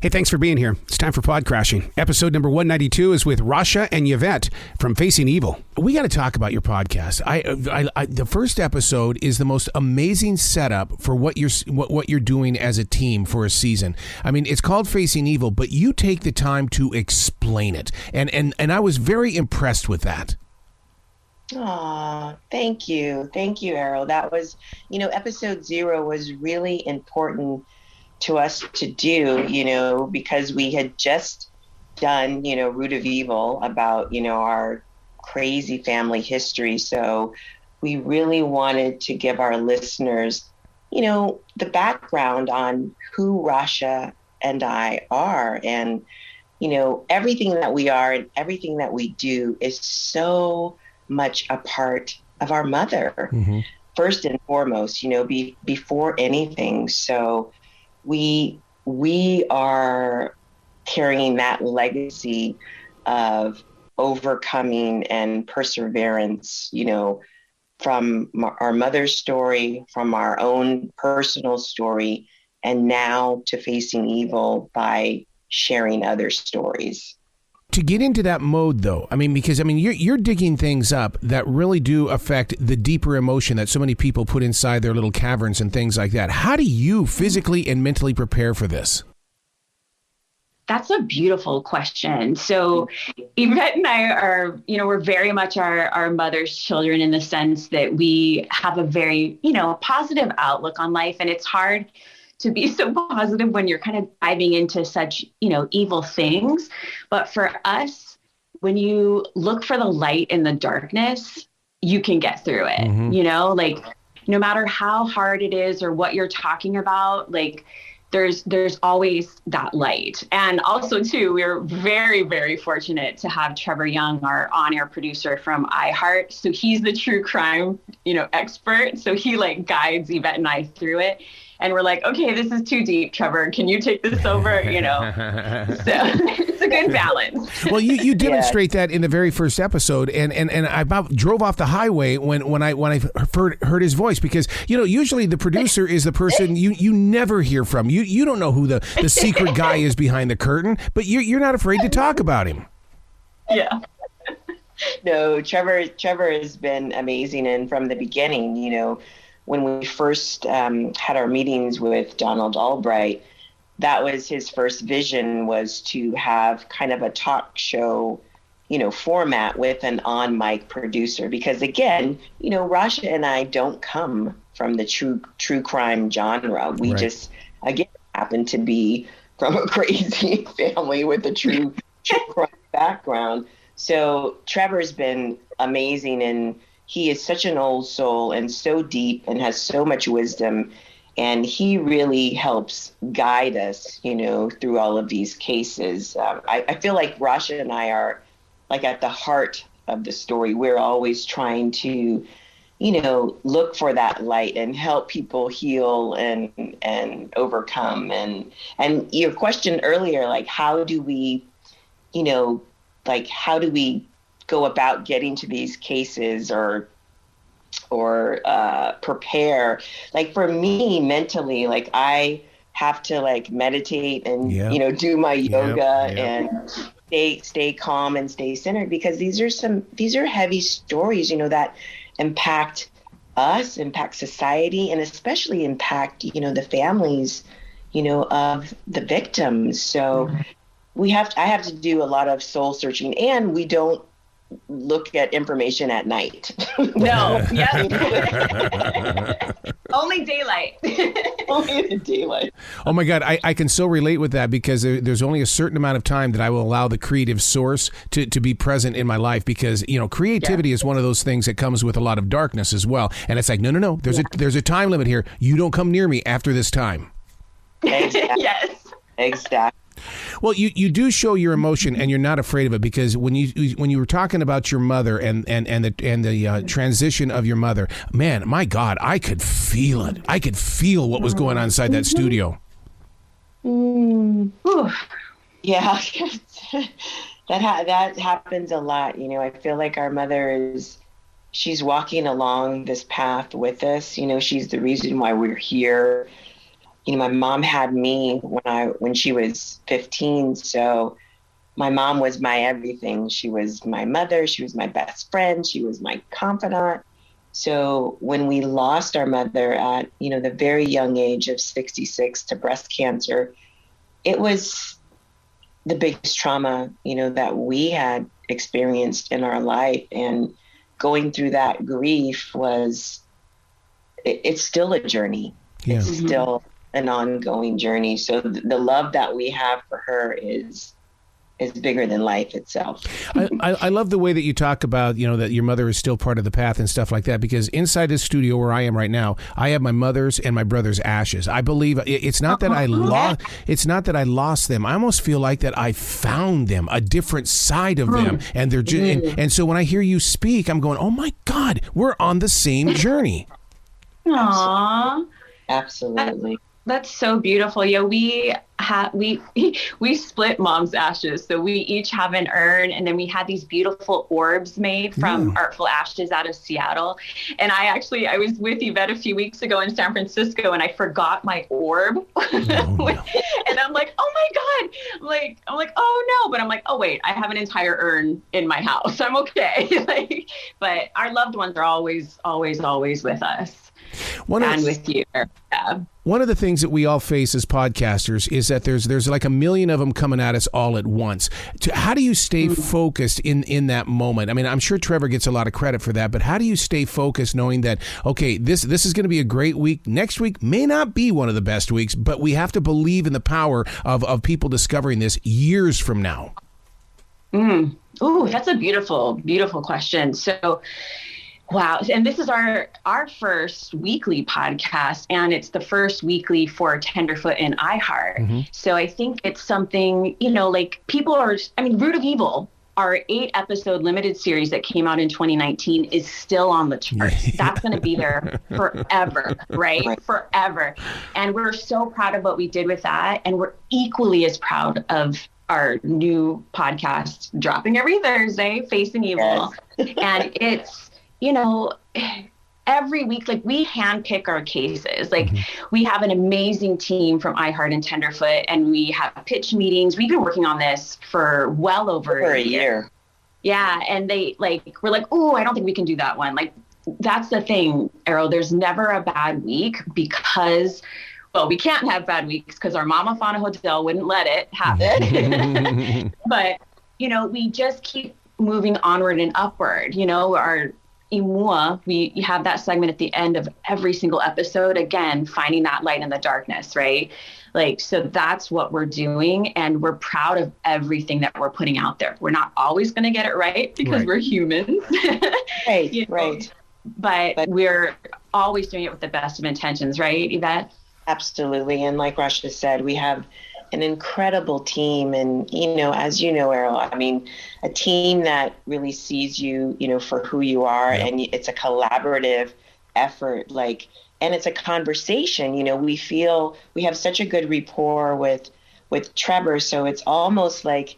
Hey, thanks for being here. It's time for Pod Crashing. Episode number 192 is with Rasha and Yvette from Facing Evil. We got to talk about your podcast. The first episode is the most amazing setup for what you're doing as a team for a season. I mean, it's called Facing Evil, but you take the time to explain it, and I was very impressed with that. Aw, thank you, Errol. That was, episode 0 was really important to us to do, because we had just done, Root of Evil about, our crazy family history. So we really wanted to give our listeners, the background on who Rasha and I are. And, everything that we are and everything that we do is so much a part of our mother, first and foremost, before anything. So we are carrying that legacy of overcoming and perseverance, from our mother's story, from our own personal story, and now to facing evil by sharing other stories. To get into that mode, though, because you're digging things up that really do affect the deeper emotion that so many people put inside their little caverns and things like that. How do you physically and mentally prepare for this? That's a beautiful question. So Yvette and I are, we're very much our mother's children in the sense that we have a very, positive outlook on life. And it's hard to be so positive when you're kind of diving into such, evil things. But for us, when you look for the light in the darkness, you can get through it, no matter how hard it is or what you're talking about, there's always that light. And also too, we're very, very fortunate to have Trevor Young, our on-air producer from iHeart. So he's the true crime, expert. So he guides Yvette and I through it. And we're like, okay, this is too deep, Trevor. Can you take this over? So it's a good balance. Well, you demonstrate that in the very first episode, and I about drove off the highway when I heard his voice, because usually the producer is the person you never hear from. You don't know who the secret guy is behind the curtain, but you're not afraid to talk about him. Yeah. No, Trevor has been amazing, and from the beginning, when we first had our meetings with Donald Albright, that was his first vision, was to have kind of a talk show, format with an on-mic producer. Because again, Rasha and I don't come from the true crime genre. We just, again, happen to be from a crazy family with a true crime background. So Trevor's been amazing, and he is such an old soul and so deep and has so much wisdom. And he really helps guide us, through all of these cases. I feel like Rasha and I are at the heart of the story. We're always trying to, look for that light and help people heal and overcome. And your question earlier, how do we go about getting to these cases or prepare? For me mentally, I have to meditate and do my yoga and stay calm and stay centered, because these are heavy stories that impact us, impact society, and especially impact the families of the victims. So I have to do a lot of soul searching, and we don't look at information at night. No, only daylight. Only in daylight. Oh my God, I can so relate with that, because there's only a certain amount of time that I will allow the creative source to be present in my life, because creativity is one of those things that comes with a lot of darkness as well. And it's no, there's a time limit here. You don't come near me after this time. Exactly. Yes. Exactly. Well, you do show your emotion, and you're not afraid of it, because when you were talking about your mother and the transition of your mother, man, my God, I could feel it. I could feel what was going on inside that studio. Yeah, that happens a lot. I feel like our mother she's walking along this path with us. She's the reason why we're here. my mom had me when she was 15. So my mom was my everything. She was my mother. She was my best friend. She was my confidant. So when we lost our mother at, the very young age of 66 to breast cancer, it was the biggest trauma, that we had experienced in our life. And going through that grief it's still a journey. Yeah. It's still an ongoing journey. So the love that we have for her is bigger than life itself. I love the way that you talk about, that your mother is still part of the path and stuff like that, because inside the studio where I am right now, I have my mother's and my brother's ashes. I believe it's not that I lost them. I almost feel like that I found them, a different side of them. And they're and so when I hear you speak, I'm going, oh my God, we're on the same journey. Aww. Absolutely. That's so beautiful. Yeah, we split mom's ashes. So we each have an urn, and then we had these beautiful orbs made from Artful Ashes out of Seattle. And I was with Yvette a few weeks ago in San Francisco, and I forgot my orb. And I'm like, oh my God. I'm like, oh no. But I'm like, oh wait, I have an entire urn in my house. I'm okay. But our loved ones are always, always, always with us. With you. Yeah. One of the things that we all face as podcasters is that there's like a million of them coming at us all at once. How do you stay focused in that moment? I mean, I'm sure Trevor gets a lot of credit for that, but how do you stay focused knowing that, okay, this is going to be a great week. Next week may not be one of the best weeks, but we have to believe in the power of people discovering this years from now. Ooh, that's a beautiful, beautiful question. So, wow. And this is our first weekly podcast, and it's the first weekly for Tenderfoot and iHeart. So I think it's something, Root of Evil, our 8-episode limited series that came out in 2019 is still on the charts. That's going to be there forever, right? Forever. And we're so proud of what we did with that. And we're equally as proud of our new podcast dropping every Thursday, Facing Evil. Yes. And it's, every week, we handpick our cases. We have an amazing team from iHeart and Tenderfoot, and we have pitch meetings. We've been working on this for well over a year. Yeah. And we're like, oh, I don't think we can do that one. That's the thing, Errol. There's never a bad week because, well, we can't have bad weeks because our Mama Fauna Hotel wouldn't let it happen. But, we just keep moving onward and upward. Our Imua, we have that segment at the end of every single episode, again, finding that light in the darkness, right? So that's what we're doing, and we're proud of everything that we're putting out there. We're not always going to get it right because we're humans. Right. But we're always doing it with the best of intentions, right, Yvette? Absolutely. And like Rasha said, we have an incredible team. And, as you know, Errol, a team that really sees you, for who you are. Yep. And it's a collaborative effort, and it's a conversation. We feel we have such a good rapport with Trevor. So it's almost like,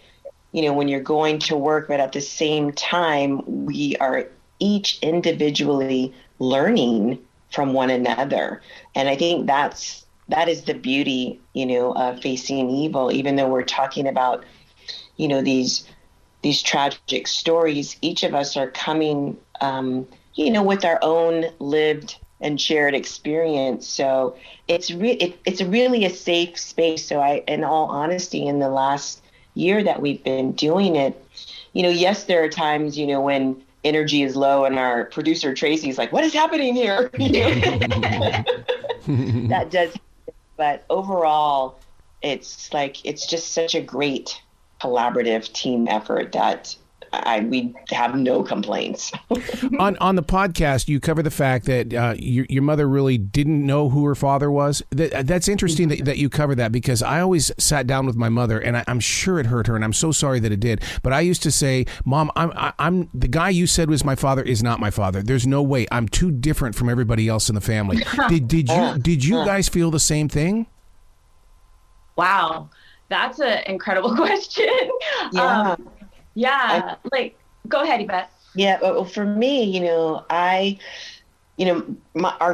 when you're going to work, but at the same time, we are each individually learning from one another. And I think that is the beauty, of Facing Evil. Even though we're talking about, these tragic stories, each of us are coming, with our own lived and shared experience. So it's really a safe space. So in all honesty, in the last year that we've been doing it, yes, there are times, when energy is low and our producer Tracy's like, what is happening here? That does. But overall, it's just such a great collaborative team effort that we have no complaints. On the podcast, you cover the fact that your mother really didn't know who her father was. That's interesting that you cover that, because I always sat down with my mother, and I'm sure it hurt her, and I'm so sorry that it did. But I used to say, Mom, I'm the guy you said was my father is not my father. There's no way. I'm too different from everybody else in the family. Did you guys feel the same thing? Wow, that's an incredible question. Yeah. Yeah, go ahead, Yvette. Yeah, well, for me, our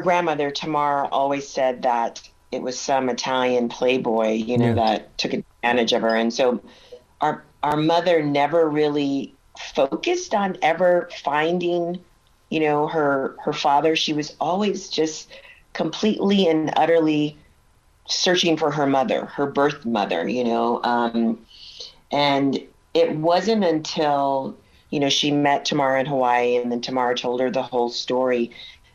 grandmother, Tamar, always said that it was some Italian playboy, you know, that took advantage of her. And so our mother never really focused on ever finding, you know, her father. She was always just completely and utterly searching for her mother, her birth mother, you know. And it wasn't until, you know, she met Tamara in Hawaii, and then Tamara told her the whole story,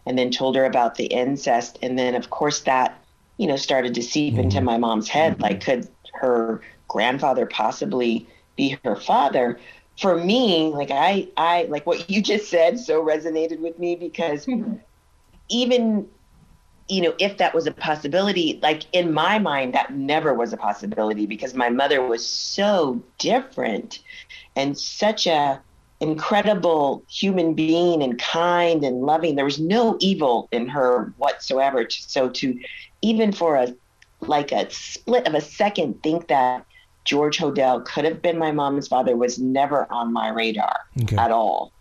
and then told her about the incest. And then, of course, that, you know, started to seep into my mom's head. Like, could her grandfather possibly be her father? For me, like, I like what you just said so resonated with me, because even, you know, if that was a possibility, like in my mind, that never was a possibility, because my mother was so different and such a incredible human being and kind and loving. There was no evil in her whatsoever. So to even for a split of a second think that George Hodel could have been my mom's father was never on my radar at all.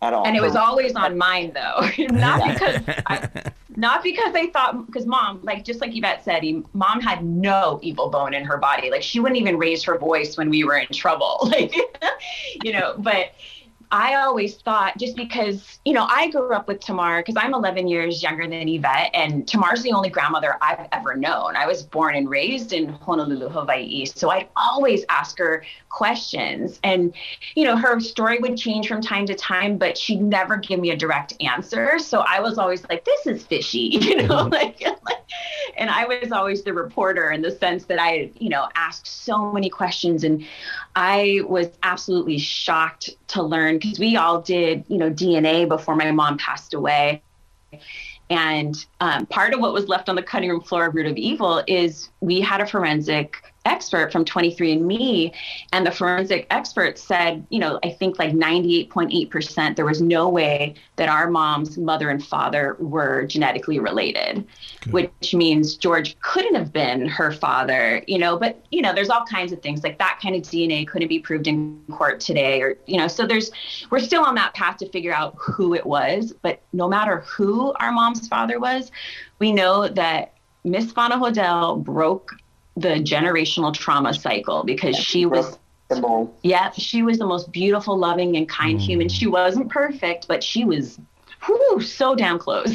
And it was always on mine, though. Not because I thought, because mom, like, just like Yvette said, mom had no evil bone in her body. Like, she wouldn't even raise her voice when we were in trouble. Like, you know, but I always thought, just because, you know, I grew up with Tamar because I'm 11 years younger than Yvette, and Tamar's the only grandmother I've ever known. I was born and raised in Honolulu, Hawaii. So I'd always ask her questions, and, you know, her story would change from time to time, but she'd never give me a direct answer. So I was always like, this is fishy, you know, like, and I was always the reporter in the sense that I, you know, asked so many questions. And I was absolutely shocked to learn, because we all did, you know, DNA before my mom passed away. And part of what was left on the cutting room floor of Root of Evil is we had a forensic expert from 23andMe, and the forensic expert said, you know, I think like 98.8%, there was no way that our mom's mother and father were genetically related. Good. Which means George couldn't have been her father, you know, but, you know, there's all kinds of things like that kind of DNA couldn't be proved in court today, or, you know, so we're still on that path to figure out who it was. But no matter who our mom's father was, we know that Miss Fauna Hodel broke the generational trauma cycle, because she was the most beautiful, loving, and kind human. She wasn't perfect, but she was so damn close.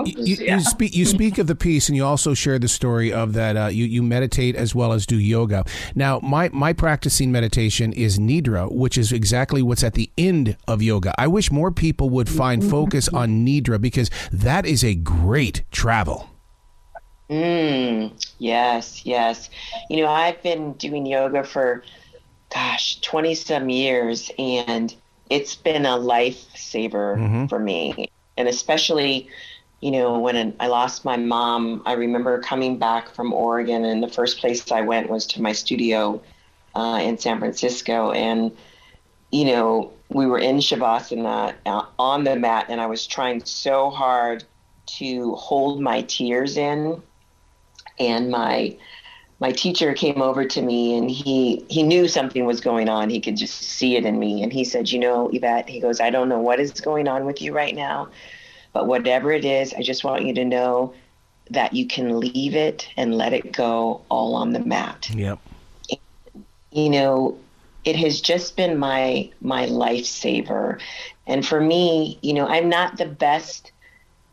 You speak of the peace, and you also share the story of that you meditate as well as do yoga. Now, my practicing meditation is Nidra, which is exactly what's at the end of yoga. I wish more people would find focus on Nidra, because that is a great travel. Yes. You know, I've been doing yoga for, 20 some years, and it's been a lifesaver for me. And especially, you know, when I lost my mom, I remember coming back from Oregon, and the first place I went was to my studio in San Francisco. And, you know, we were in Shavasana on the mat, and I was trying so hard to hold my tears in. And my teacher came over to me, and he knew something was going on. He could just see it in me. And he said, you know, Yvette, he goes, I don't know what is going on with you right now, but whatever it is, I just want you to know that you can leave it and let it go all on the mat. Yep. And, you know, it has just been my lifesaver. And for me, you know, I'm not the best,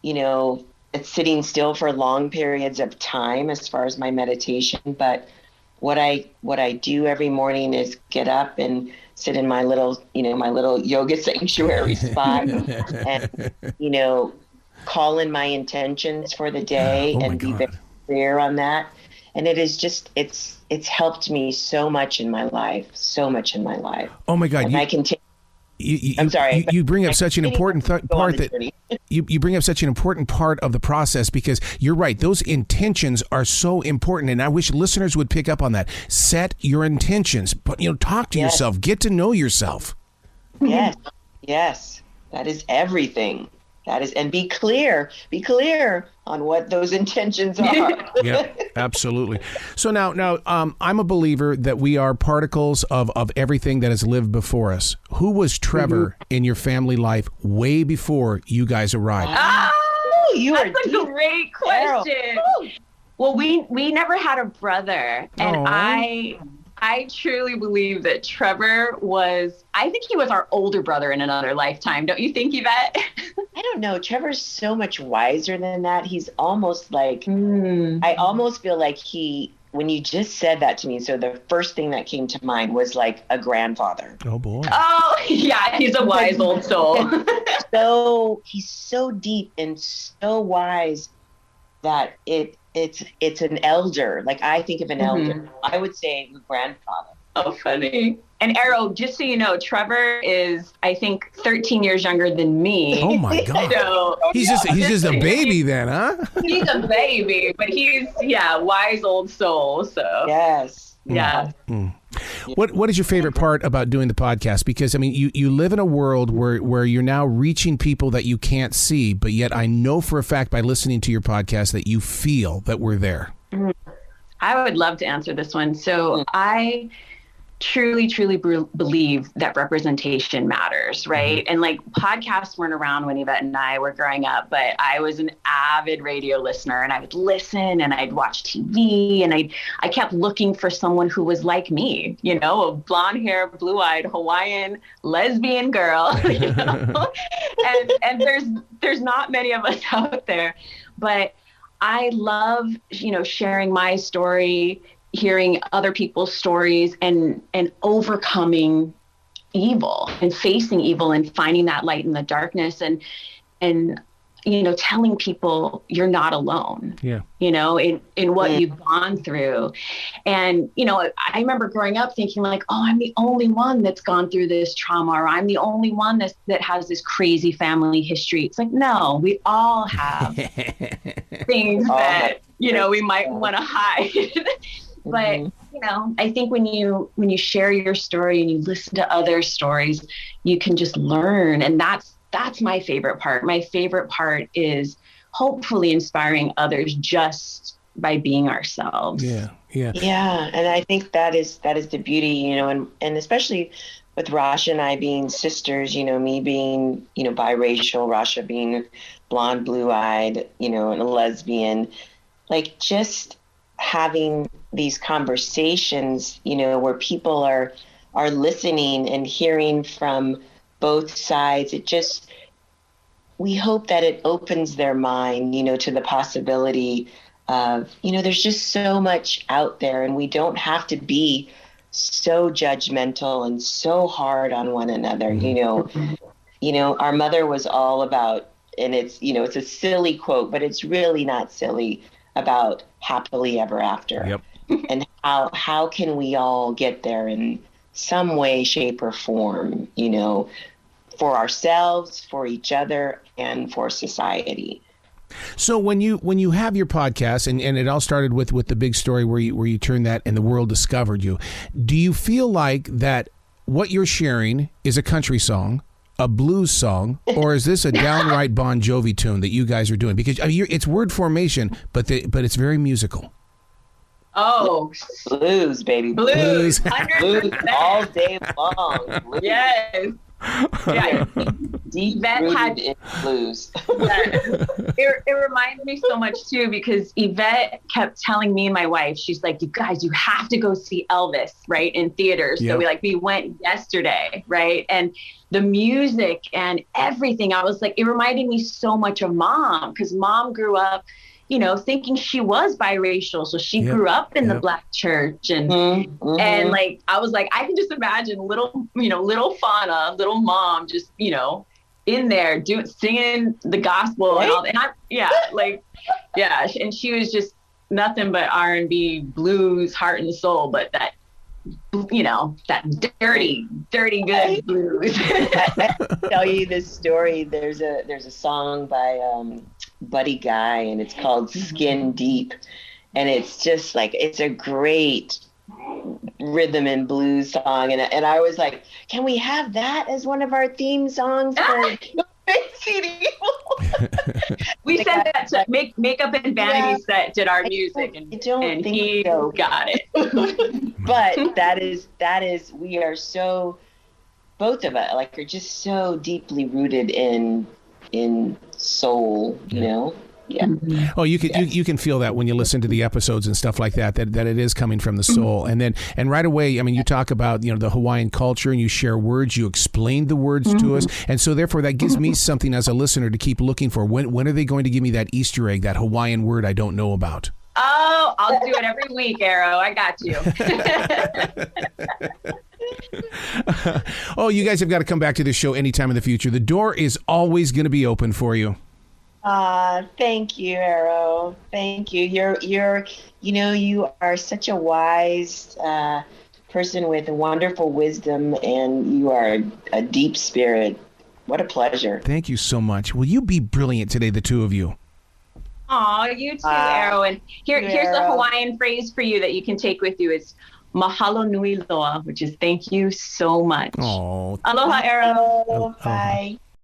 you know, at sitting still for long periods of time as far as my meditation, but what I do every morning is get up and sit in my little yoga sanctuary spot and, you know, call in my intentions for the day and be very clear on that. And it is just, it's helped me so much in my life. Oh my God. And I can take. I'm sorry. You bring up such an important part that you bring up such an important part of the process, because you're right. Those intentions are so important, and I wish listeners would pick up on that. Set your intentions, but talk to yourself, get to know yourself. Yes, that is everything. And be clear on what those intentions are. Yeah, absolutely. So now, I'm a believer that we are particles of everything that has lived before us. Who was Trevor in your family life way before you guys arrived? Oh, You are That's a great question. Well, we never had a brother, and I truly believe that Trevor I think he was our older brother in another lifetime. Don't you think, Yvette? I don't know. Trevor's so much wiser than that. He's almost like, I almost feel like when you just said that to me, so the first thing that came to mind was like a grandfather. Oh, boy. Oh, yeah, he's a wise old soul. So he's so deep and so wise that it's an elder. Like I think of an elder. I would say a grandfather. Oh, funny. And Arrow, just so you know, Trevor is, I think, 13 years younger than me. Oh my God. So, he's just a baby then, huh? He's a baby, but he's wise old soul. So yes. Yeah. What is your favorite part about doing the podcast? Because I mean, you live in a world where you're now reaching people that you can't see, but yet I know for a fact by listening to your podcast that you feel that we're there. I would love to answer this one. So I truly believe that representation matters, right? And like podcasts weren't around when Yvette and I were growing up, but I was an avid radio listener, and I would listen and I'd watch TV, and I kept looking for someone who was like me, you know, a blonde hair, blue-eyed Hawaiian lesbian girl, you know? and there's not many of us out there, but I love, you know, sharing my story, hearing other people's stories, and overcoming evil and facing evil and finding that light in the darkness, and you know, telling people you're not alone, you know, in what you've gone through. And, you know, I remember growing up thinking like, oh, I'm the only one that's gone through this trauma, or I'm the only one that has this crazy family history. It's like, no, we all have things that, you know, we might want to hide. But, you know, I think when you share your story and you listen to other stories, you can just learn. And that's my favorite part. My favorite part is hopefully inspiring others just by being ourselves. Yeah. And I think that is the beauty, you know, and especially with Rasha and I being sisters, you know, me being, you know, biracial, Rasha being blonde, blue-eyed, you know, and a lesbian, like just having these conversations, you know, where people are listening and hearing from both sides. We hope that it opens their mind, you know, to the possibility of, you know, there's just so much out there, and we don't have to be so judgmental and so hard on one another. You know, our mother was all about, and it's, you know, it's a silly quote, but it's really not silly, about happily ever after. Yep. And how can we all get there in some way, shape, or form, you know, for ourselves, for each other, and for society. So when you have your podcast, and it all started with the big story where you turned that and the world discovered you, do you feel like that what you're sharing is a country song, a blues song, or is this a downright Bon Jovi tune that you guys are doing? Because I mean, it's word formation, but it's very musical. Oh, blues, baby, Blues. Blues all day long. Blues. Yes. Yeah. Deep rooted in blues. Yeah. It reminds me so much too, because Yvette kept telling me and my wife, she's like, you guys, you have to go see Elvis, right, in theaters. Yep. So we went yesterday, right? And the music and everything, I was like, it reminded me so much of Mom, because Mom grew up, you know, thinking she was biracial. So she grew up in the Black church, and and like, I was like, I can just imagine little Fauna, little Mom, just, you know, in there singing the gospel and all that. And and she was just nothing but R&B, blues, heart and soul, but that, you know, that dirty good blues. I tell you this story. There's a song by Buddy Guy, and it's called Skin Deep, and it's just like, it's a great rhythm and blues song, and I was like, can we have that as one of our theme songs for We said that to Makeup and Vanity Set did our music, and he got it. But that is we are so, both of us are just so deeply rooted in soul, you know? Yeah. Oh, you can feel that when you listen to the episodes and stuff like that it is coming from the soul. And right away, I mean, you talk about, the Hawaiian culture and you share words, you explain the words to us. And so therefore that gives me something as a listener to keep looking for. When are they going to give me that Easter egg, that Hawaiian word I don't know about? Oh, I'll do it every week, Arrow. I got you. Oh, you guys have got to come back to this show anytime in the future. The door is always going to be open for you. Thank you, Arrow. Thank you. You are such a wise person with wonderful wisdom, and you are a deep spirit. What a pleasure. Thank you so much. Will you be brilliant today, the two of you? Oh, you too, Arrow. And here's the Hawaiian phrase for you that you can take with you. It's mahalo nui loa, which is thank you so much. Oh. Aloha, Arrow. Bye.